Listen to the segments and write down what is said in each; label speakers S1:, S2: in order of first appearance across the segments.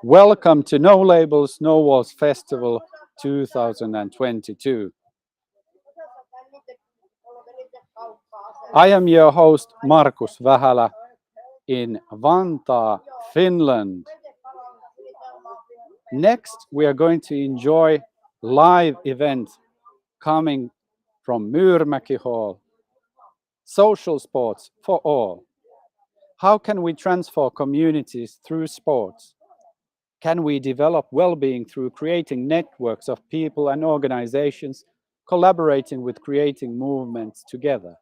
S1: Welcome to No Labels, No Walls Festival 2022. I am your host Markus Vähälä in Vantaa, Finland. Next, we are going to enjoy live event coming from Myyrmäki Hall. Social sports for all. How can we transform communities through sports? Can we develop well-being through creating networks of people and organizations collaborating with creating movements together?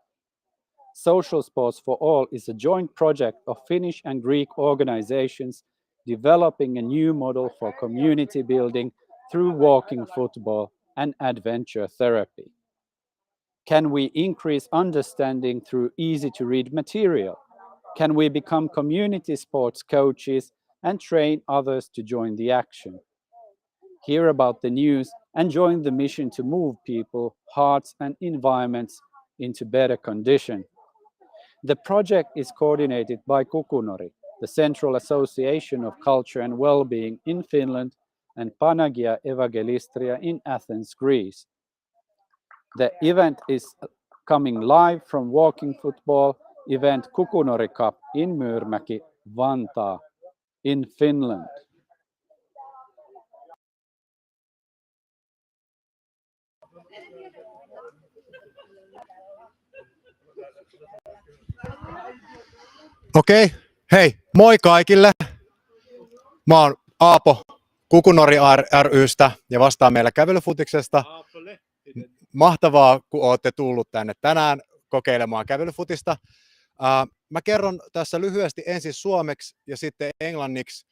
S1: Social Sports for All is a joint project of Finnish and Greek organizations developing a new model for community building through walking football and adventure therapy. Can we increase understanding through easy-to-read material? Can we become community sports coaches and train others to join the action? Hear about the news and join the mission to move people, hearts and environments into better condition. The project is coordinated by Kukunori, the Central Association of Culture and Wellbeing in Finland, and Panagia Evangelistria in Athens, Greece. The event is coming live from Walking Football event Kukunori Cup in Myyrmäki, Vantaa, in Finland.
S2: Okei, hei, moi kaikille. Mä oon Aapo Kukunori ry:stä ja vastaan meillä kävelyfutiksesta. Mahtavaa, kun ootte tullut tänne tänään kokeilemaan kävelyfutista. Mä kerron tässä lyhyesti ensin suomeksi ja sitten englanniksi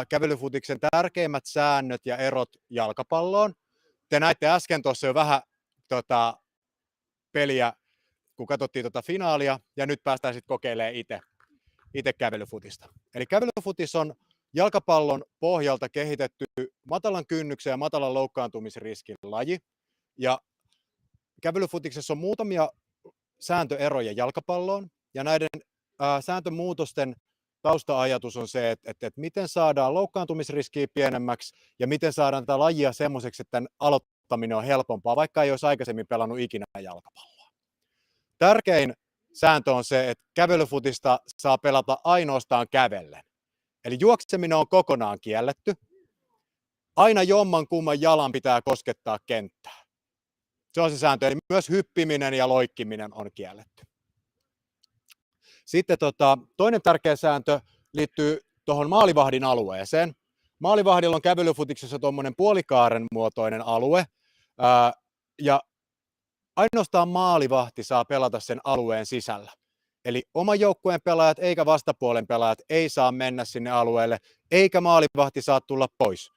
S2: kävelyfutiksen tärkeimmät säännöt ja erot jalkapalloon. Te näitte äsken tuossa jo vähän peliä, kun katsottiin finaalia, ja nyt päästään sitten kokeilemaan itse kävelyfutista. Eli kävelyfutis on jalkapallon pohjalta kehitetty matalan kynnyksen ja matalan loukkaantumisriskin laji. Ja kävelyfutiksessa on muutamia sääntöeroja jalkapalloon, ja näiden sääntömuutosten tausta-ajatus on se, että miten saadaan loukkaantumisriskiä pienemmäksi ja miten saadaan tätä lajia semmoiseksi, että tämän aloittaminen on helpompaa, vaikka ei olisi aikaisemmin pelannut ikinä jalkapalloa. Tärkein sääntö on se, että kävelyfutista saa pelata ainoastaan kävellen. Eli juokseminen on kokonaan kielletty. Aina jomman kumman jalan pitää koskettaa kenttää. Se on se sääntö, eli myös hyppiminen ja loikkiminen on kielletty. Sitten toinen tärkeä sääntö liittyy tuohon maalivahdin alueeseen. Maalivahdilla on kävelyfutiksessa tuommoinen puolikaaren muotoinen alue, ja ainoastaan maalivahti saa pelata sen alueen sisällä. Eli oman joukkueen pelaajat eikä vastapuolen pelaajat ei saa mennä sinne alueelle, eikä maalivahti saa tulla pois.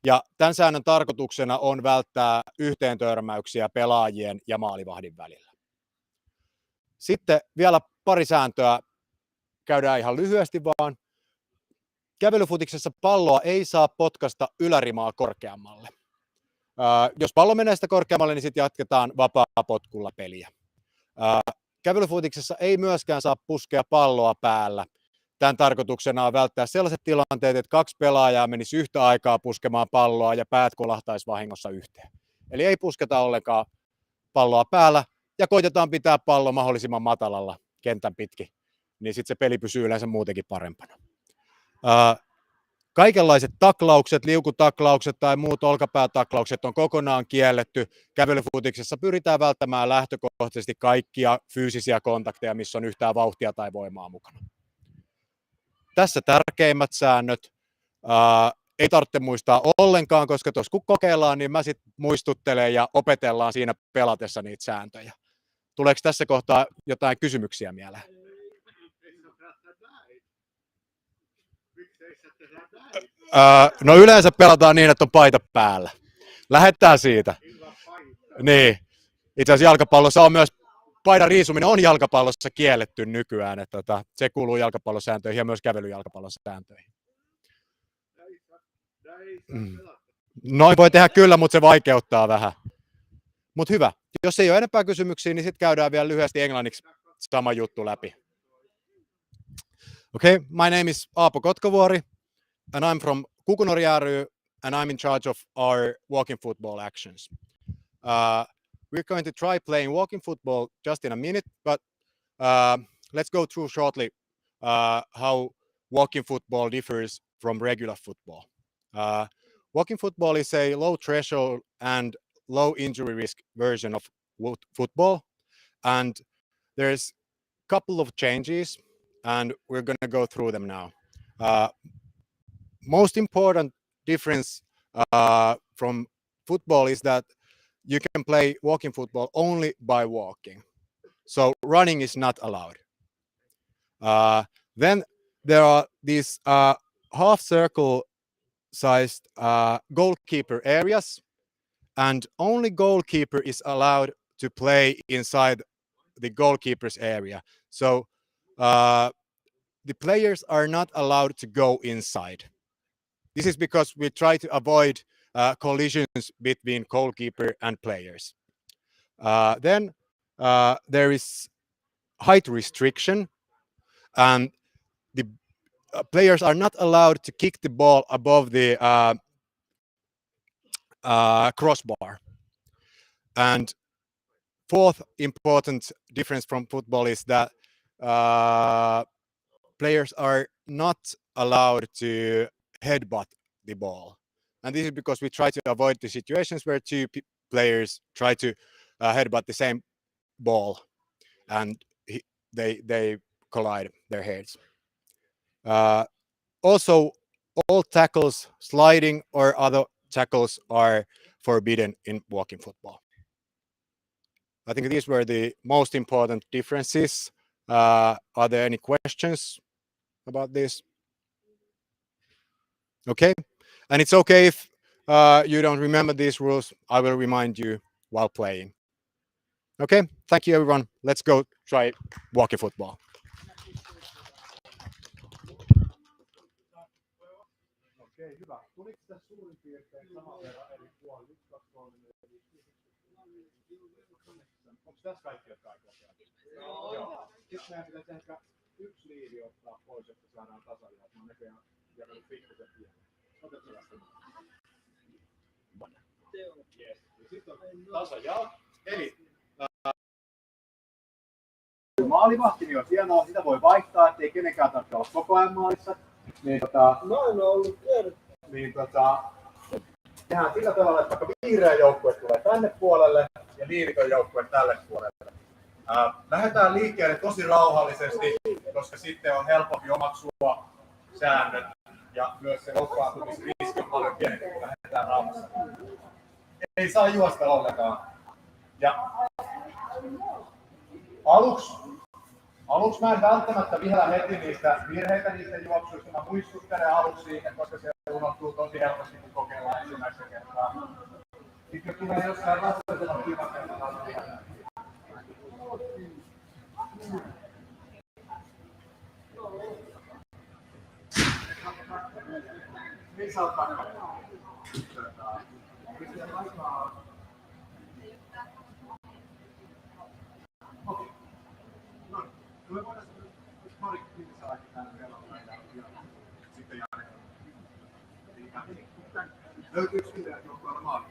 S2: Ja tämän säännön tarkoituksena on välttää yhteentörmäyksiä pelaajien ja maalivahdin välillä. Sitten vielä pari sääntöä käydään ihan lyhyesti vaan. Kävelyfutiksessa palloa ei saa potkasta ylärimaa korkeammalle. Jos pallo menee sitä korkeammalle, niin sitten jatketaan vapaa-potkulla peliä. Kävelyfutiksessa ei myöskään saa puskea palloa päällä. Tämän tarkoituksena on välttää sellaiset tilanteet, että kaksi pelaajaa menisi yhtä aikaa puskemaan palloa ja päät kolahtaisi vahingossa yhteen. Eli ei pusketa ollenkaan palloa päällä ja koitetaan pitää pallo mahdollisimman matalalla kentän pitkin, niin sitten se peli pysyy yleensä muutenkin parempana. Kaikenlaiset taklaukset, liukutaklaukset tai muut olkapäätaklaukset on kokonaan kielletty. Kävelyfutiksessa pyritään välttämään lähtökohtaisesti kaikkia fyysisiä kontakteja, missä on yhtään vauhtia tai voimaa mukana. Tässä tärkeimmät säännöt. Ei tarvitse muistaa ollenkaan, koska tuossa kun kokeillaan, niin mä sitten muistuttelen ja opetellaan siinä pelatessa niitä sääntöjä. Tuleeko tässä kohtaa jotain kysymyksiä mieleen? No yleensä pelataan niin, että on paita päällä. Lähdetään siitä. Niin. Itse asiassa jalkapallossa on myös paidan riisuminen on jalkapallossa kielletty nykyään. Että se kuuluu jalkapallosääntöihin ja myös kävelyjalkapallosääntöihin. Noin voi tehdä kyllä, mutta se vaikeuttaa vähän. Mutta hyvä. Jos ei ole enempää kysymyksiä, niin sitten käydään vielä lyhyesti englanniksi sama juttu läpi. Okay, my name is Aapo Kotkavuori. and I'm from Kukunori ry, and I'm in charge of our walking football actions. We're going to try playing walking football just in a minute, but let's go through shortly how walking football differs from regular football. Walking football is a low threshold and low injury risk version of football, and there's a couple of changes, and we're going to go through them now. Most important difference from football is that you can play walking football only by walking. So running is not allowed. Then there are these half circle sized goalkeeper areas, and only goalkeeper is allowed to play inside the goalkeeper's area. So the players are not allowed to go inside. This is because we try to avoid collisions between goalkeeper and players. Then there is height restriction, and the players are not allowed to kick the ball above the crossbar. And fourth important difference from football is that players are not allowed to headbutt the ball. And this is because we try to avoid the situations where two players try to headbutt the same ball and they collide their heads. Also, all tackles, sliding or other tackles are forbidden in walking football. I think these were the most important differences. Are there any questions about this? Okay, and it's okay if you don't remember these rules. I will remind you while playing. Okay, thank you everyone. Let's go try walking football. Okei, hyvä. Tuliko tässä suurin piirtein saman verran eri puolilla? 1, 2, 3, 4, 5, 6, 7, 8. Onko tässä kaikki, jotka aikoo käydä? Joo. Sitten meidän pitäisi ehkä yksi liivi ottaa pois, jotta saadaan tasajaot. Mä oon näköjään jakanut pikkusen pienen. Otatko tästä? Yes. Ja sitten on tasajaot. Eli maalivahti niin on hienoa, sitä voi vaihtaa, ettei kenenkään tarvitse olla koko ajan maalissa. Niin, tehdään sillä tavalla, että vaikka vihreä joukkue tulee tänne puolelle ja liiviton joukkue tälle puolelle. Lähdetään liikkeelle tosi rauhallisesti, koska sitten on helpompi omaksua säännöt ja myös se loukkaantumisriski on paljon pienempi, kun lähdetään rauhassa. Ei saa juosta ollenkaan. Ja aluksi mä en välttämättä vielä heti niistä virheitä niistä juoksuista. Mä muistuttelen aluksi siitä, koska se unohtuu tosi helposti, kun kokeillaan ensimmäistä kertaa. Sitten kun tulee jossain vastaisella tilanteella, on vielä. Missä on takana? Okei. No, me voidaan pari minsa aikaa tänne pelata ja sitten jäädä. Löytyykö vihreät joukkueella maali?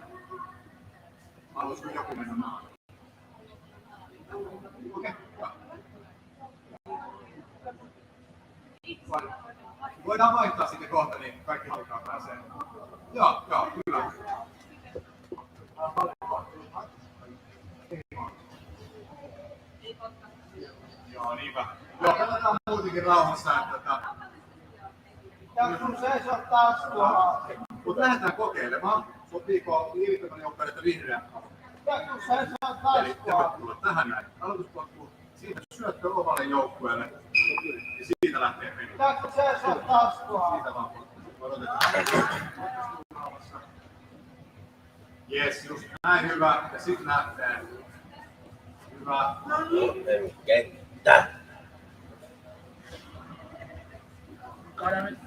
S2: Haluaisiko joku mennä maaliin? Okei, hyvä. Voidaan vaihtaa sitten kohta, niin kaikki alkaa pääsee. Joo, kyllä. Joo, niinpä. Joo, katsotaan muutenkin rauhassa, että ja kun seisoo taas tuolla. Mutta lähdetään kokeilemaan. Sopiiko liivittävän joukkueelle vihreä? Ja kun seisoo taas eli tervetuloa tähän näin. Aloituspotku. Siitä syöttö omalle joukkueelle. Ja siitä lähtee peli. Ja kun seisoo taas tuolla. Siitä vaan potku. Odotetaan. Jes, just näin hyvä. Ja sit lähtee. Hyvä. Kenttä.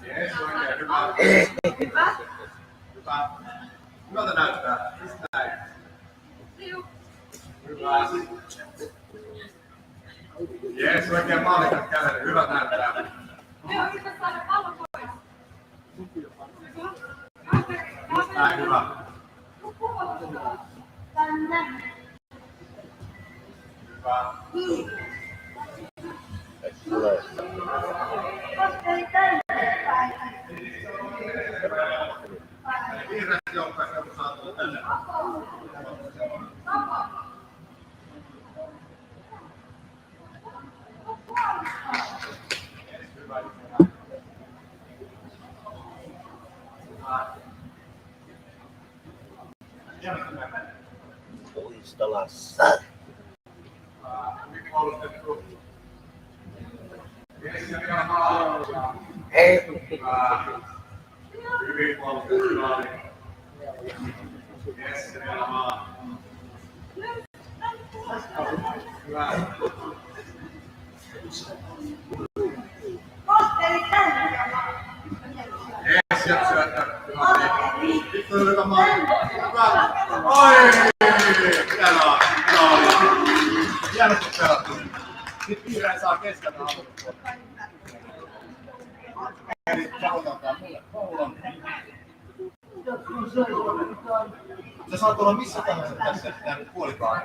S2: Jes, oikein hyvä. Hyvä. Hyvältä näyttää. Just näin. Hyvä. Jes, oikein maalikat kävely. Hyvältä näyttää. Joo, yrität saada pallon pois. Näin, hyvä. Hyvä. Vihreät joukkueesta, kun saat tulla tänne.
S3: Puistolassa.
S2: Hyvin koulutettu.
S3: Ei.
S2: Hyvin koulutettu maali. Yes, vielä maali. Hyvä. Yes, syöttö. Nyt on hyvä maali. Hyvä. Oi! Hienoa. Hienosti pelattu. Nyt vihreä saa keskeltä aloituspuolta. Eli tavoiteltaan mulle koulun. Sä saat olla missä tahansa tässä puolikaan.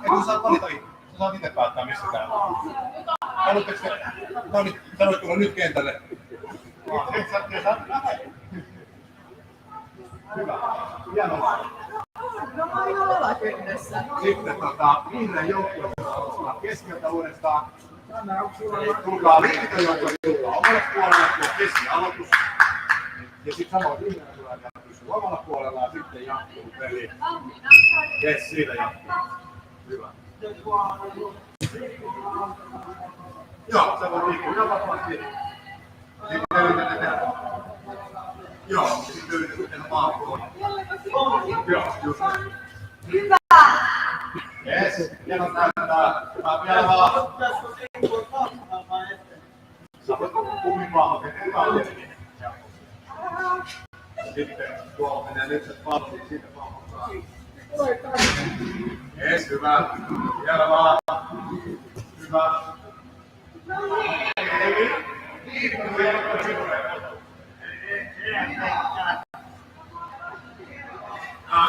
S2: Ei kun saat valita itse. Sä saat itse päättää missä täällä on. Haluatteko te? No niin, sanoit tulla nyt kentälle. Hyvä. Hienoa.
S4: No mä oon olla yhdessä.
S2: Sitten vihreän joukkueen saa keskeltä uudestaan. Tulkaa liikitön joukkueen tullaan omalle puolelle, tuo keskialoitus. Ja sitten samoin vihreän tulee pysyy omalla puolellaan, sitten jatkuu peli. Jes, siitä jatkuu. Hyvä. Joo, se voi liikkua ihan vapaasti. Sitten yritetään tehdä. Joo, sitten yritetään tehdä maailmaa. Joo, just niin.
S4: Hyvä!
S2: Jes, hieno näyttää. Vielä vaan. Sä voit kummin vaan hakea. Hyvä on tietenkin. Sitten tuolla menee nyt se pallo, niin siitä pallo saa. Jes, hyvä. Vielä vaan. Hyvä.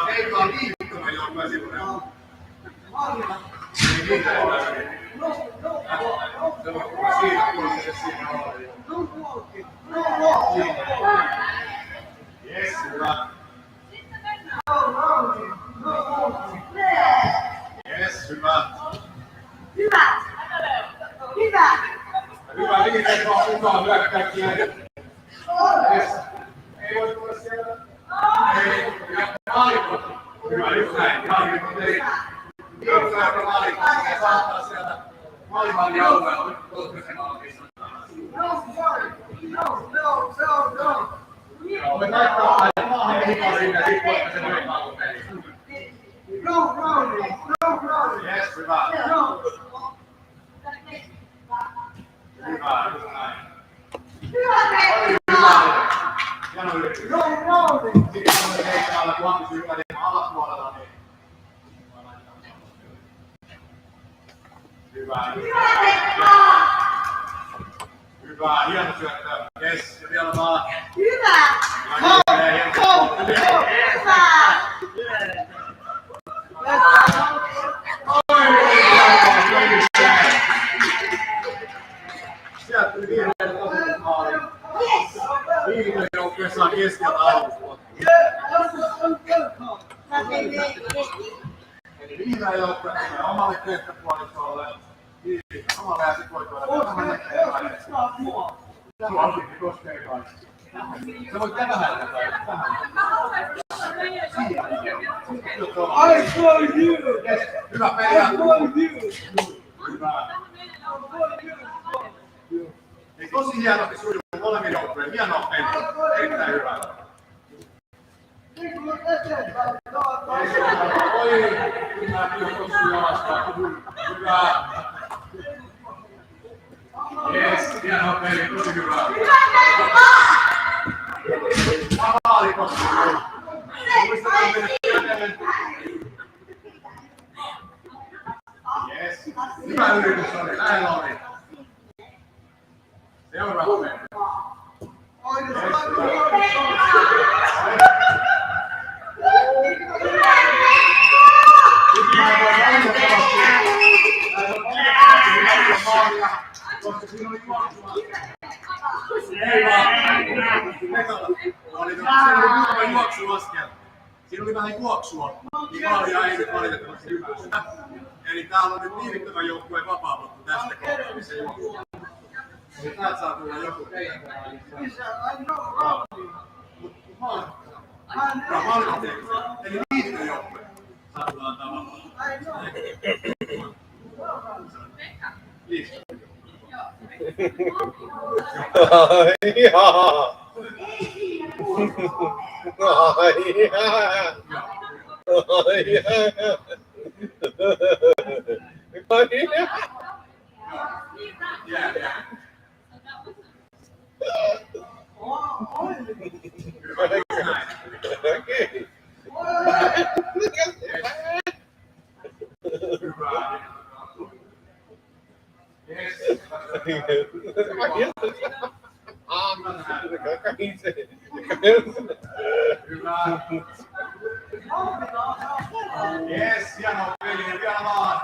S2: Ei vaan liikkuva joukkueen sivuinen. Ei mitään ole. Se voi tulla siinä, kun se siinä on. Jes, hyvä. Jes, hyvä.
S4: Hyvä! Hyvä!
S2: Hyvä, vihreät vaan mukaan hyökkäyksiä. Jes. Ei voi tulla sieltä. Ei, maalikko. Hyvä, just näin. Maalikko tei. Viimeisellä maalikko. Ja saattaa sieltä maalimallin alueella. Tuossa se maalikissa.
S4: No.
S2: Me laittaa maahan liikaa sinne, ja sitten voimme sen noin pallon peliin.
S4: No.
S2: Jes, hyvä. Hyvä, just näin. Hieno yritys. Sitten on keikkaalla, kun on pysyy ylä alapuolella, niin... Hyvä. Hyvä, hieno syöttö. Jes, ja vielä vaan.
S4: Hyvä!
S2: Sieltä tuli vihreitä tosi maaliin. Vihreä joukkue saa keskeltä aloitusvuotta. Eli vihreä joukkue tulee omalle kenttäpuolistolle. Omalle ja sit voi tuoda vähän eteenpäin. Suosikki koskee kaikki. Sä voit tehdä vähän tätä.
S4: I saw you!
S2: Yes, hyvä peli. Hyvä. Niin tosi hienosti sujuu molemmin joukkueen. Hienoa peliä. Erittäin hyvä. Oi, hyvä kiukossa jalasta. Hyvä. Yes, hienoa peli. Tosi hyvä. Maalikko. Muistakaa mennä edelleen. Yes. Hyvä yritys oli. Lähellä oli. Seuraava mennä.
S5: Siinä oli vähän juoksua, niin maalia ei nyt valitettavasti hyväksytä. Eli täällä on nyt liirittävän joukkueen vapaamattu tästä kohtaa, missä juoksua. Eli täältä saa tulla joku. Eli liirittävän joukkue saa tulla antaa vapaa. Yes, hienoa peli, vielä vaan.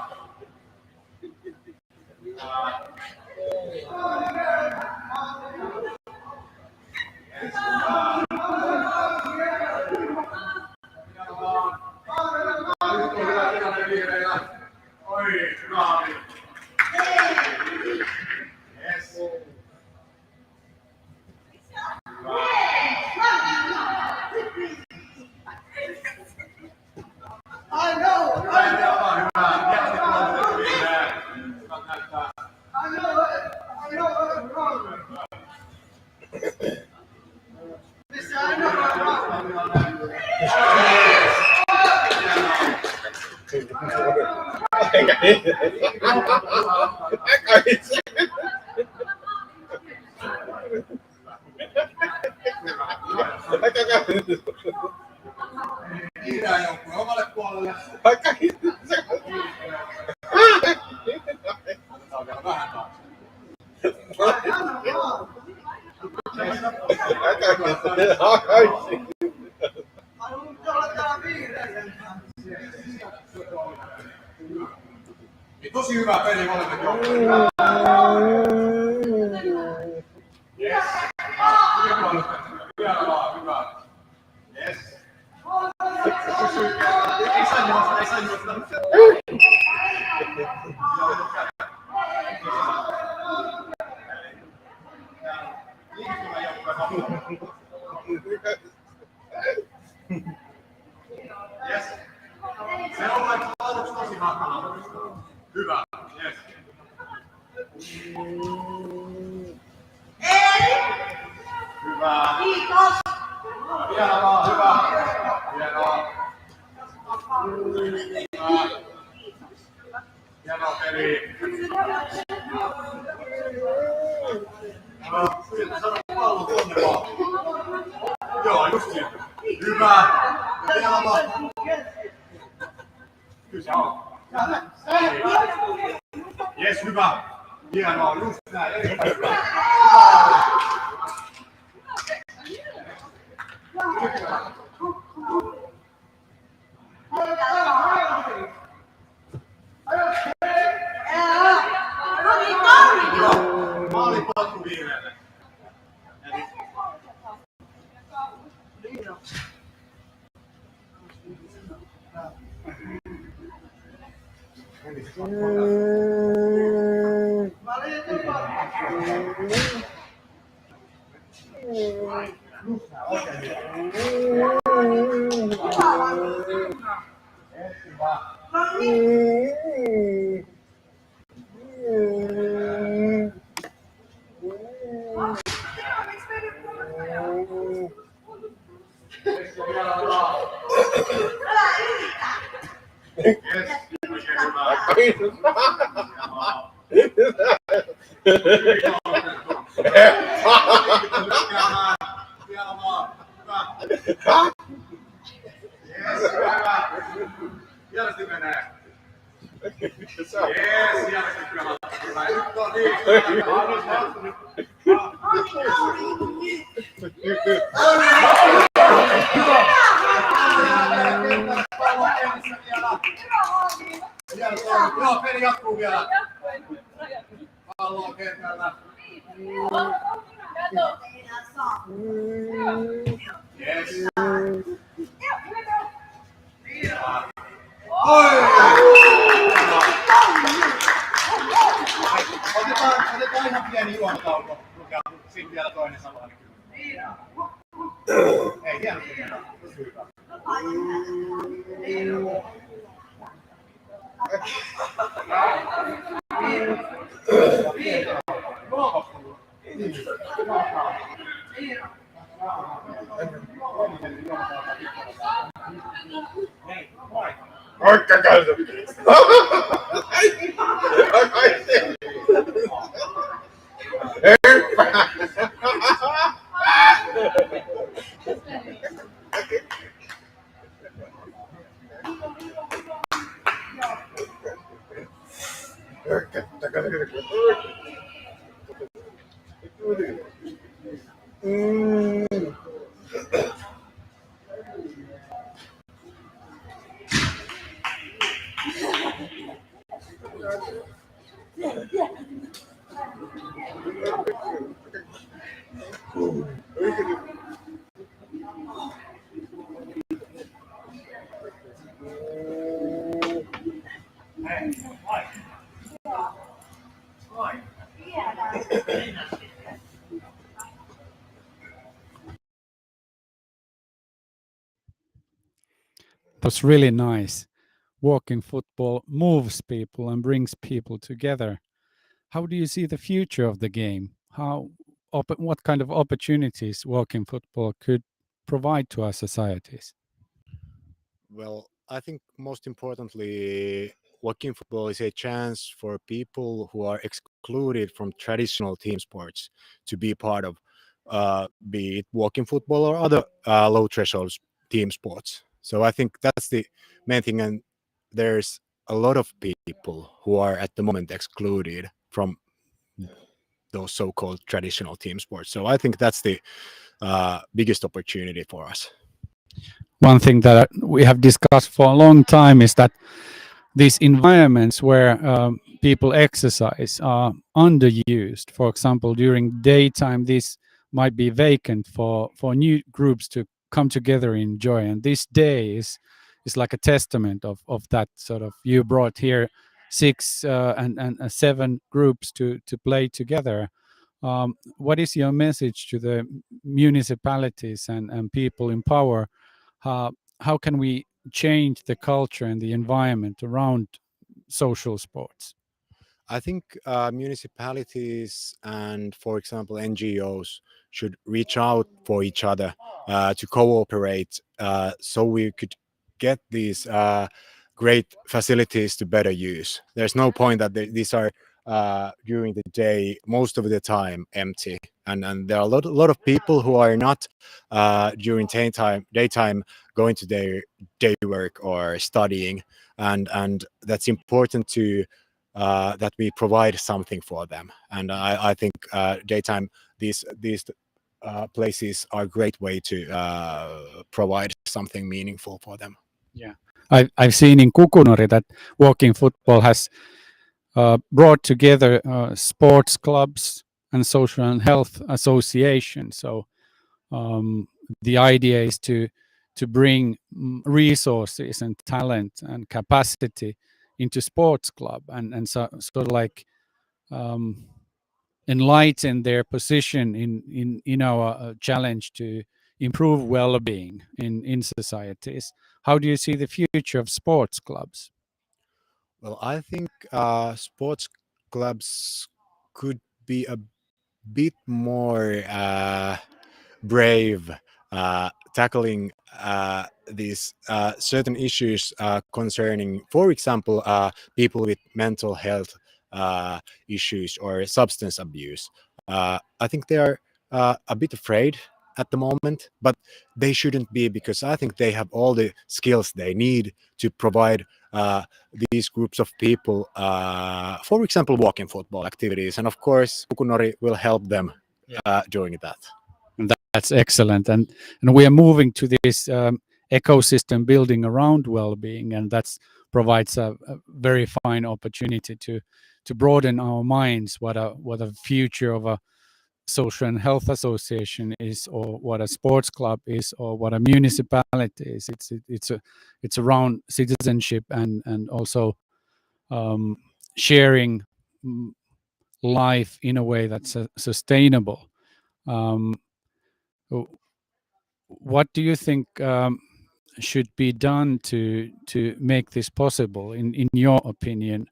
S5: Oi, hyvä. Yes.
S4: I know.
S5: Vihreä joukkue omalle puolelle. Otetaan vielä vähän taakse. Tosi hyvä peli molemmat joukkueet. Yes. Vielä vaan, hyvä. Yes. Ei saa juosta. Yes. Se on ollut aluksi tosi hankala. Hyvä. Yes. Hyvä.
S4: Kiitos.
S5: Vielä vaan, hyvä. Hienoa. Hienoa peli. Sieltä saadaan pallon tuonne vaan. Joo, just sieltä. Hyvä. Vielä vaan. Kyllä se on. Jes, hyvä. Hienoa, just näin. Erittäin hyvä. Maali potku vihreälle. Hienosti menee. Yes, hienosti kyllä. Nyt on niin. Joo, peli jatkuu vielä. Pallo on kentällä. Yes. Otetaan ihan pieni juontauko. Sitten vielä toinen sama. Ei, hienosti. Hyvä.
S1: That's really nice. Walking football moves people and brings people together. How do you see the future of the game? What kind of opportunities walking football could provide to our societies?
S2: Well, I think most importantly, walking football is a chance for people who are excluded from traditional team sports to be part of, be it walking football or other low threshold team sports. So I think that's the main thing. And there's a lot of people who are at the moment excluded from those so-called traditional team sports. So I think that's the biggest opportunity for us.
S1: One thing that we have discussed for a long time is that these environments where people exercise are underused. For example, during daytime, this might be vacant for new groups to come together and enjoy. And this day is like a testament of that sort of. You brought here 6 and 7 groups to play together. What is your message to the municipalities and people in power? How can we change the culture and the environment around social sports?
S2: I think municipalities and, for example, NGOs should reach out for each other to cooperate so we could get these great facilities to better use. There's no point that these are during the day, most of the time, empty. And there are a lot of people who are not during daytime going to their day work or studying. And that's important to that we provide something for them. And I think daytime, these places are a great way to provide something meaningful for them.
S1: Yeah, I've seen in Kukunori that walking football has brought together sports clubs and social and health associations. So the idea is to bring resources and talent and capacity into sports club and sort of like enlighten their position in our challenge to improve well-being in societies. How do you see the future of sports clubs?
S2: Well, I think sports clubs could be a bit more brave tackling these certain issues concerning, for example, people with mental health issues or substance abuse. I think they are a bit afraid at the moment, but they shouldn't be, because I think they have all the skills they need to provide these groups of people, for example, walking football activities. And of course, Kukunori will help them doing that.
S1: And that's That's excellent, and we are moving to this ecosystem building around well-being, and that provides a very fine opportunity to broaden our minds what a future of a social and health association is, or what a sports club is, or what a municipality is. It's around citizenship and also sharing life in a way that's sustainable. What do you think should be done to make this possible, in your opinion?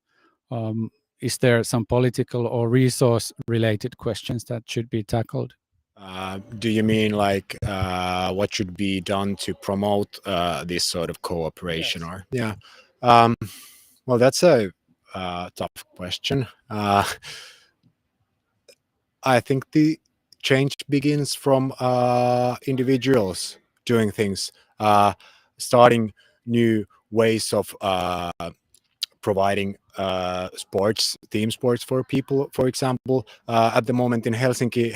S1: Is there some political or resource related questions that should be tackled?
S2: Do you mean like what should be done to promote this sort of cooperation?
S1: Yes.
S2: Or yeah, um, well, that's a tough question. I think the change begins from individuals doing things, starting new ways of providing sports, team sports for people. For example, at the moment in Helsinki,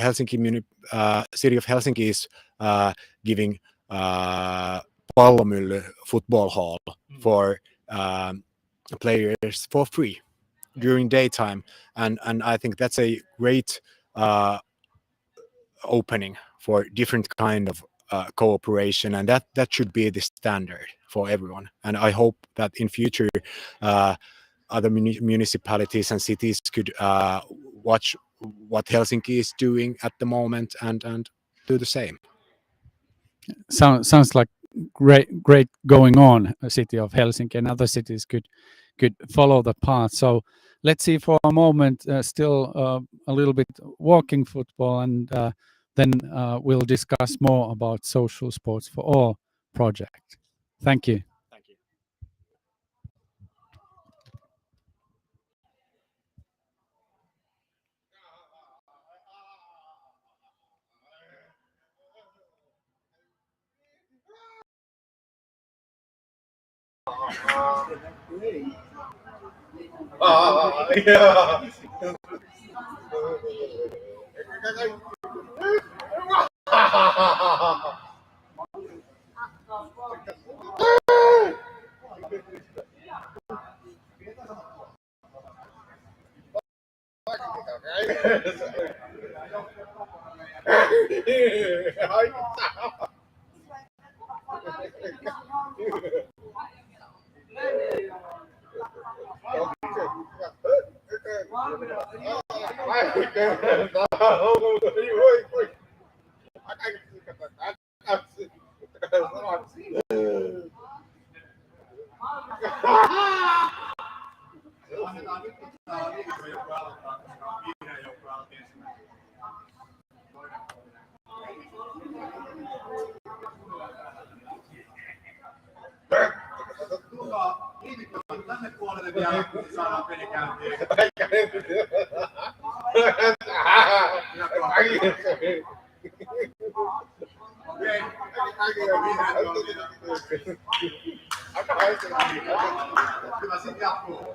S2: city of Helsinki is giving Pallomylly football hall for players for free during daytime, and I think that's a great opening for different kind of cooperation, and that should be the standard for everyone. And I hope that in future other municipalities and cities could watch what Helsinki is doing at the moment and do the same.
S1: Sounds like great going on. A city of Helsinki and other cities could follow the path. So let's see for a moment still a little bit walking football, and then we'll discuss more about social sports for all project. Thank you.
S2: Thank you.
S5: Yeah. Annetaan nyt tämä liikunta joku aloittaa, koska vihreä joukko aloitti ensimmäisenä. Tulkaa liivittämään tänne puolelle vielä, niin saadaan peli käyntiin. Okei. Kyllä sit jatkuu.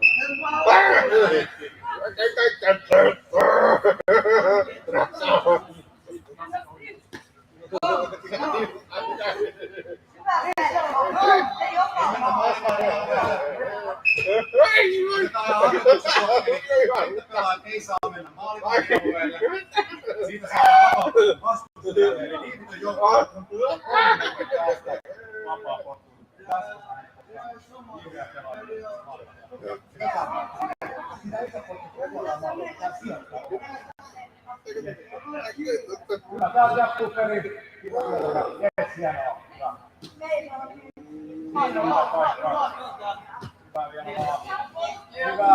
S5: Ei saa mennä maalivahtioalueelle. Siitä saadaan vastustajalle. Eli liikunta joukkoon. Vapaa potku. Kyllä taas jatkuu peli. Yes, hienoa. Hienoa paikkaa. Hyvä vielä maali. Hyvä.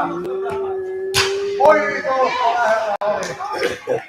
S5: Oi tuossa lähellä oli.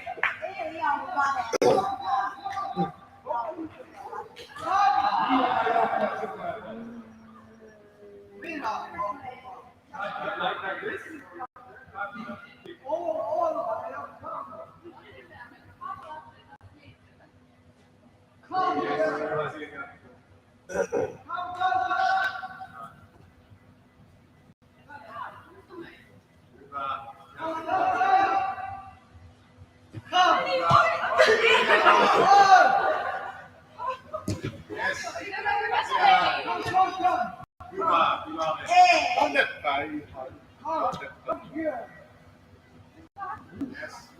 S5: Yes.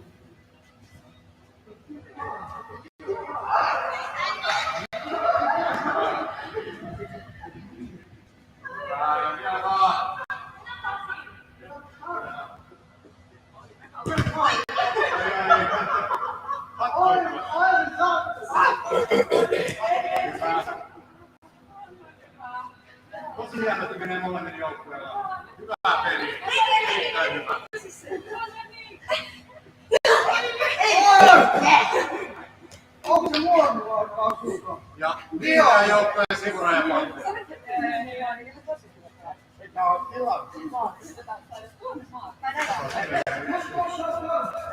S5: Vielä vaan. Tosi hienoa, että menee molemmilla joukkueilla. Hyvää peliä. Erittäin hyvä.
S4: Onko se muodilla alkaa suuta?
S5: Ja vihreän joukkueen sivurajapaikka.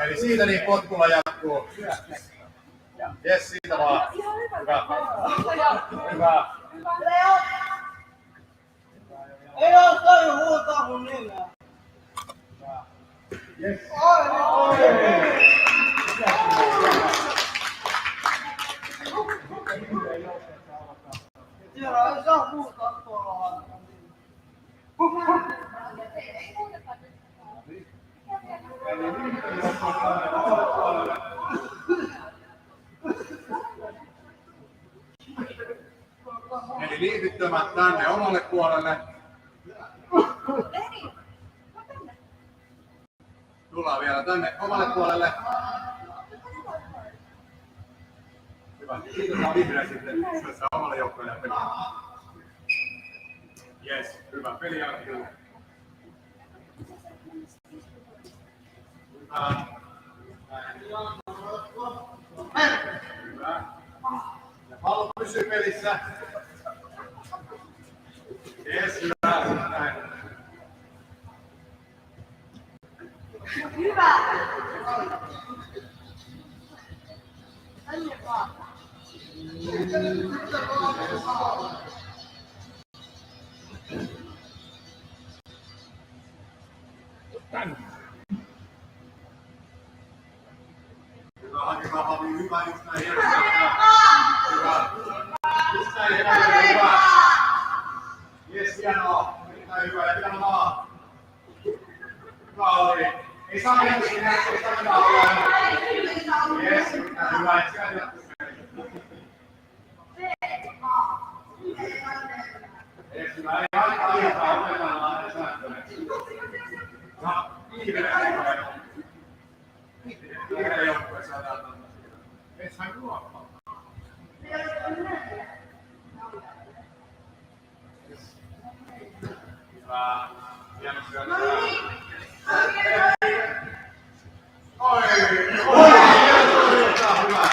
S5: Eli siitä niin potkulla jatkuu. Jes, siitä vaan. Hyvä. Hyvä.
S4: Ei oo toi huutaa mun nimeä.
S5: Jes.
S4: Siellä ei saa huutaa tuolla.
S5: Eli liityttömät tänne omalle puolelle. Tullaan vielä tänne omalle puolelle. Hyvä. Siirrytään vihreä sitten omalle joukkueelle peliä. Jes, hyvä. Peli jatkuu. Hyvä. Hyvä. Ja pallo pysyy pelissä. Jes, hyvä. Näin.
S4: Hyvä! Tänne vaan.
S5: Hyvä, hakekaa Havi. Hyvä, just näin. Hyvä. Just näin, hyvä. Jes, hienoa. Erittäin hyvä ja hieno maa. Hyvä oli. Ei saa mennä sinne, ei saa mennä alle. Jes, erittäin hyvä. Ja siellä jatkuu peli. Jes, hyvä. Ei haittaa liikaa, opetellaan näitä sääntöjä. Ja vihreä vihreä joukkue saadaan tänne. Et sain ruokaa. Hyvä. Hieno syöttää. Oi! Hyvä.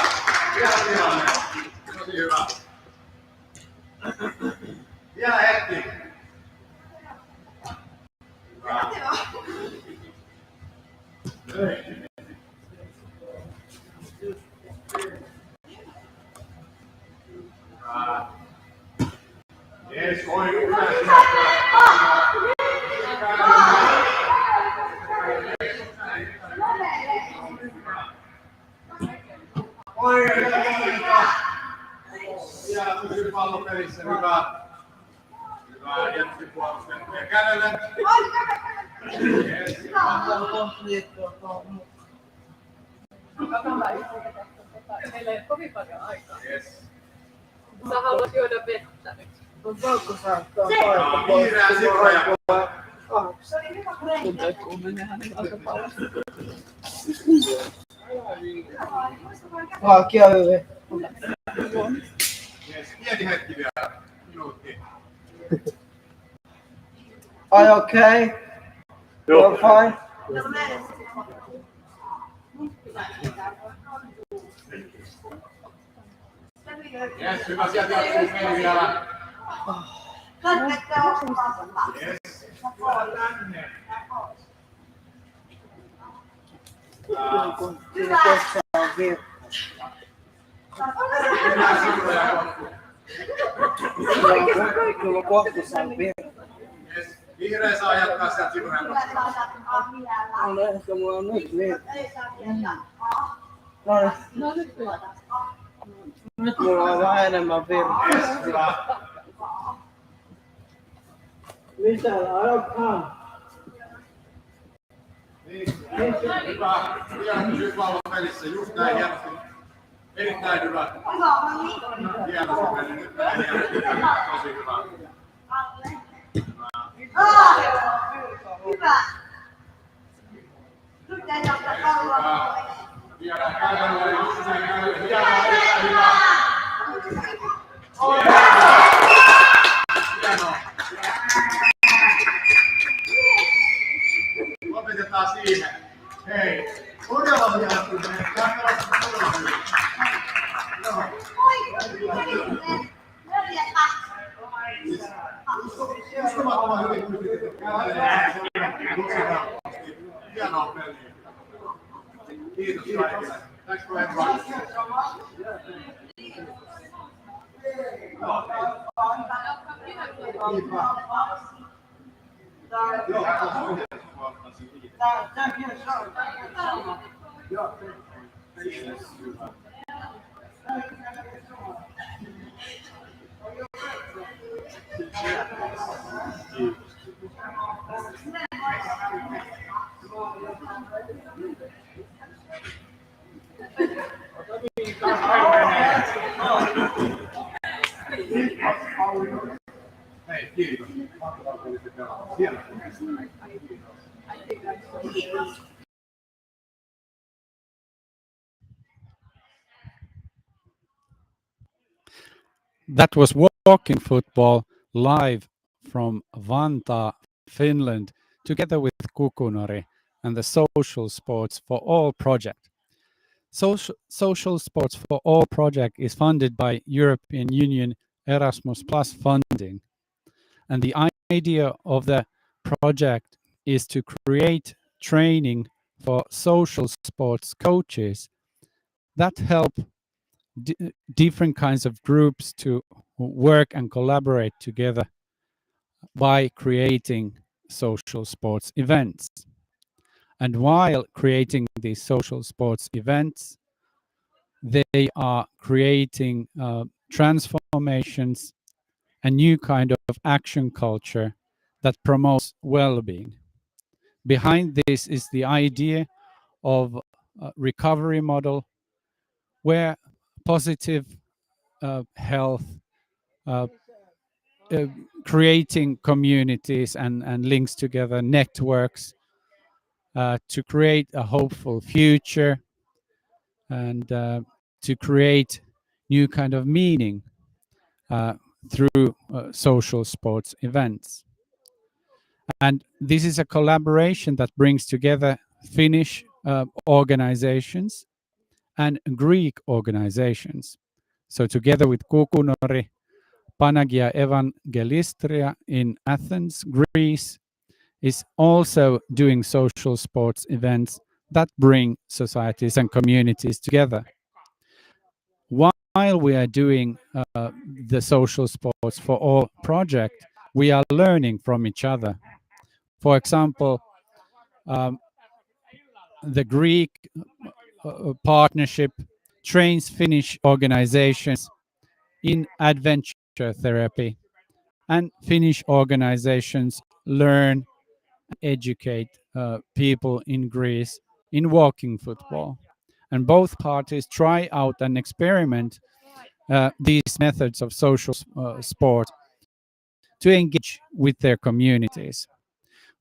S5: Vielä tilanne. Tosi hyvä. Vielä hetki. Hyvä. Jes, oi, hyvä. Oi, vielä pysyy pallo pelissä, hyvä. Hyvä, hienosti puolustettu. Ja kädelle. Jes, hyvä.
S6: Meillä ei ole kovin paljon aikaa.
S5: Jes.
S6: Sä haluat juoda vettä nyt.
S4: On pakko saattaa
S5: Ja vihreä sivuraja.
S6: Tuntuu menee hänen jalkapallosta.
S4: Käy.
S5: Jes, pieni hetki vielä. Minuutti.
S4: Are you okay? You're fine?
S5: Jes, hyvä, sieltä jatkuu peli vielä. Jes. Hyvä sivuraja kohti.
S4: Kyllä kohta saa vielä.
S5: Jes, vihreä saa jatkaa sieltä sivurajan kohti.
S4: No ehkä mulla on nyt vielä.
S6: No nyt
S4: Nyt mulla on vähän enemmän virtaa.
S5: Jes, hyvä.
S4: Mitä? I don't come.
S5: Hyvä. Vielä pysyt vauva pelissä. Just näin hienosti. Erittäin hyvä. Hienosti meni. Nyt menee hienosti. Tosi hyvä.
S7: Hyvä. Nyt ei jaksa palloa.
S5: Vielä kävelyä. Just näin kävelyä. Hienoa. Hyvä. Hienoa. Lopetetaan siihen. Hei, todella hienosti. Tämä on todella hyvin. Uskomattoman hyvin pystytetty. Hienoa peliä. Kiitos kaikille. Thanks for everyone. Hei, kiitos. Mahtavaa, kun olitte pelaamaan. Hienoa.
S1: That was walking football live from Vantaa, Finland, together with Kukunori and the Social Sports for All project. Social Sports for All project is funded by European Union Erasmus Plus funding. And the idea of the project is to create training for social sports coaches that help different kinds of groups to work and collaborate together by creating social sports events. And while creating these social sports events, they are creating transformations, a new kind of action culture that promotes well-being. Behind this is the idea of a recovery model where positive health, creating communities and links together, networks to create a hopeful future and to create new kind of meaning through social sports events. And this is a collaboration that brings together Finnish organizations and Greek organizations. So together with Kukunori, Panagia Evangelistria in Athens, Greece, is also doing social sports events that bring societies and communities together. While we are doing the Social Sports for All project, we are learning from each other. For example, the Greek partnership trains Finnish organizations in adventure therapy, and Finnish organizations learn and educate people in Greece in walking football. And both parties try out and experiment these methods of social sport to engage with their communities.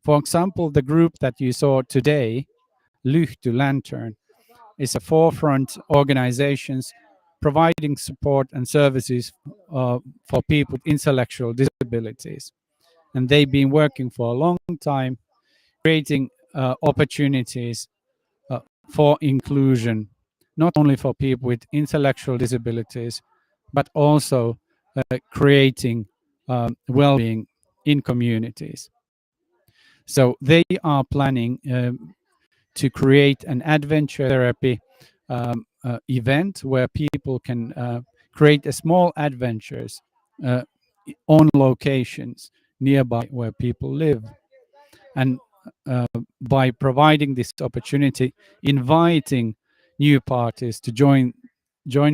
S1: For example, the group that you saw today, Lyhty Lantern, is a forefront organizations providing support and services for people with intellectual disabilities. And they've been working for a long time, creating opportunities for inclusion, not only for people with intellectual disabilities, but also creating well-being in communities. So they are planning to create an adventure therapy event where people can create a small adventures on locations nearby where people live. And by providing this opportunity, inviting new parties to join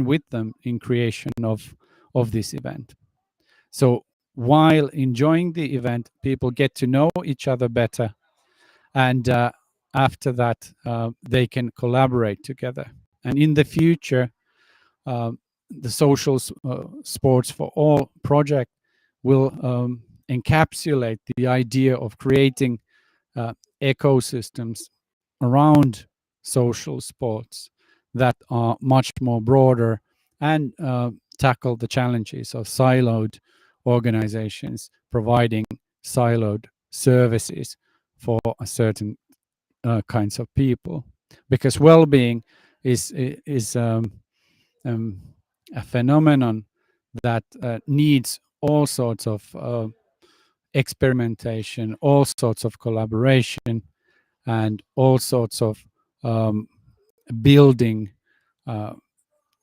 S1: with them in creation of this event. So while enjoying the event, people get to know each other better, and after that, they can collaborate together. And in the future, the social sports for all project will encapsulate the idea of creating ecosystems around social sports that are much more broader and tackle the challenges of siloed organizations providing siloed services for a certain kinds of people, because well-being is a phenomenon that needs all sorts of experimentation, all sorts of collaboration, and all sorts of building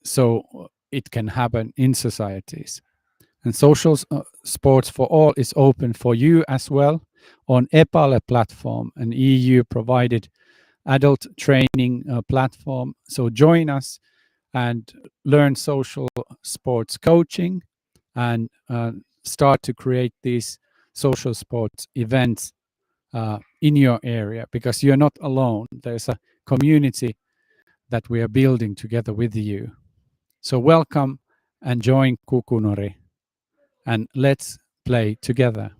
S1: so it can happen in societies. And social sports for all is open for you as well on EPALE platform, an EU provided adult training platform. So join us and learn social sports coaching and start to create these social sports events in your area, because you're not alone. There's a community that we are building together with you. So welcome and join Kukunori, and let's play together.